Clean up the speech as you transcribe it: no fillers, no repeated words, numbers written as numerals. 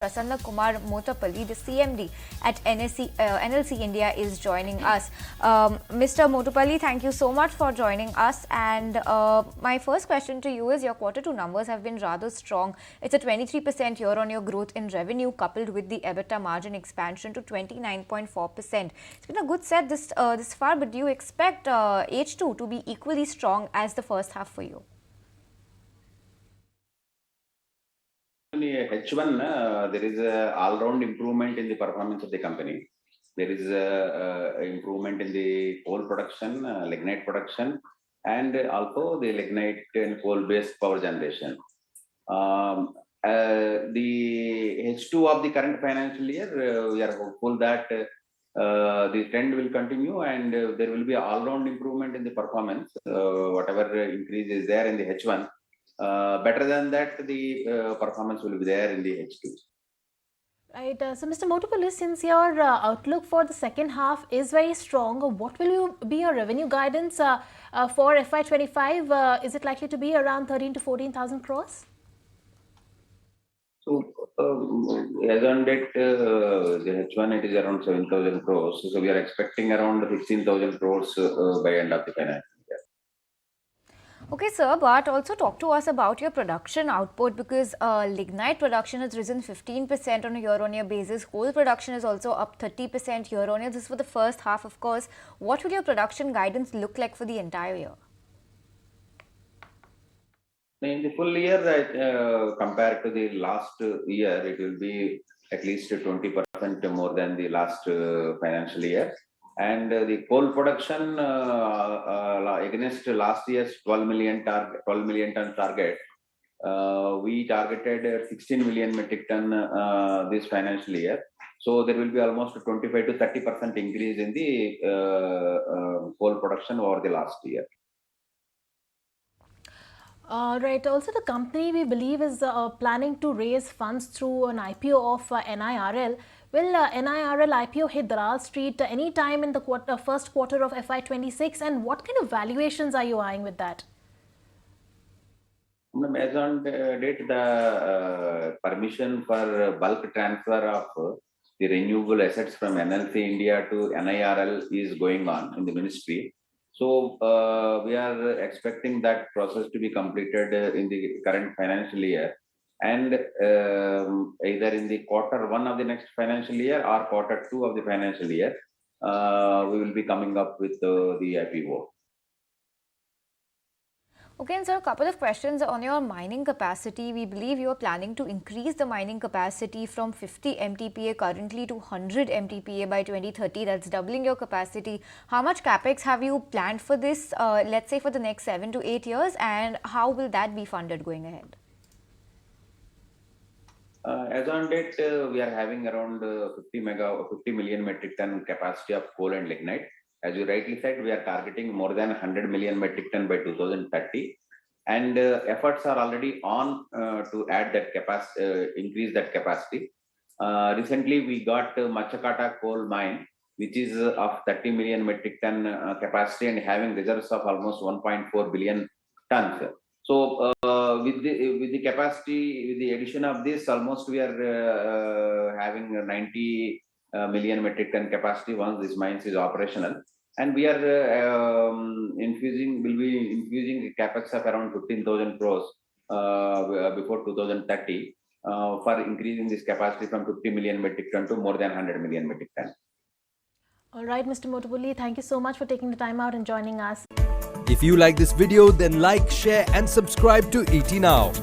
Prasanna Kumar Motupalli, the CMD at NLC India, is joining us. Mr. Motupalli, thank you so much for joining us. And my first question to you is, your Q2 numbers have been rather strong. It's a 23% year-on-year growth in revenue, coupled with the EBITDA margin expansion to 29.4%. It's been a good set this far, but do you expect H2 to be equally strong as the first half for you? In H1, there is a all-round improvement in the performance of the company. There is improvement in the coal production, lignite production, and also the lignite and coal-based power generation. The H2 of the current financial year, we are hopeful that the trend will continue and there will be all-round improvement in the performance. Whatever increase is there in the H1. Better than that, the performance will be there in the H2. Right. So, Mr. Motupalli, since your outlook for the second half is very strong, what will be your revenue guidance for FY25? Is it likely to be around 13 to 14,000 crores? So, as on date, the H1 it is around 7,000 crores. So, we are expecting around 16,000 crores by end of the financial year. Okay, sir, but also talk to us about your production output, because lignite production has risen 15% on a year-on-year basis. Coal production is also up 30% year-on-year. This is for the first half, of course. What will your production guidance look like for the entire year? In the full year, compared to the last year, it will be at least 20% more than the last financial year. And the coal production against last year's 12 million ton target, we targeted 16 million metric ton this financial year. So there will be almost 25 to 30% increase in the coal production over the last year. Right. Also, the company, we believe, is planning to raise funds through an IPO of NIRL. Will NIRL IPO hit Dalal Street any time in the first quarter of FY26? And what kind of valuations are you eyeing with that? As on date, the permission for bulk transfer of the renewable assets from NLC India to NIRL is going on in the ministry. So we are expecting that process to be completed in the current financial year, and either in the Q1 of the next financial year or Q2 of the financial year, we will be coming up with the IPO. Okay, and sir, a couple of questions on your mining capacity. We believe you are planning to increase the mining capacity from 50 MTPA currently to 100 MTPA by 2030. That's doubling your capacity. How much capex have you planned for this, let's say for the next 7 to 8 years, and how will that be funded going ahead? As on date, we are having around 50 million metric ton capacity of coal and lignite. As you rightly said, we are targeting more than 100 million metric ton by 2030, and efforts are already on to add that capacity, increase that capacity. Recently, we got Machakata coal mine, which is of 30 million metric ton capacity and having reserves of almost 1.4 billion tons. So, with the capacity, with the addition of this, almost we are having 90 million metric ton capacity once this mines is operational, and we are will be infusing the capex of around 15,000 crores before 2030 for increasing this capacity from 50 million metric ton to more than 100 million metric ton. All right, Mr. Motupalli, thank you so much for taking the time out and joining us. If you like this video, then like, share and subscribe to ET Now.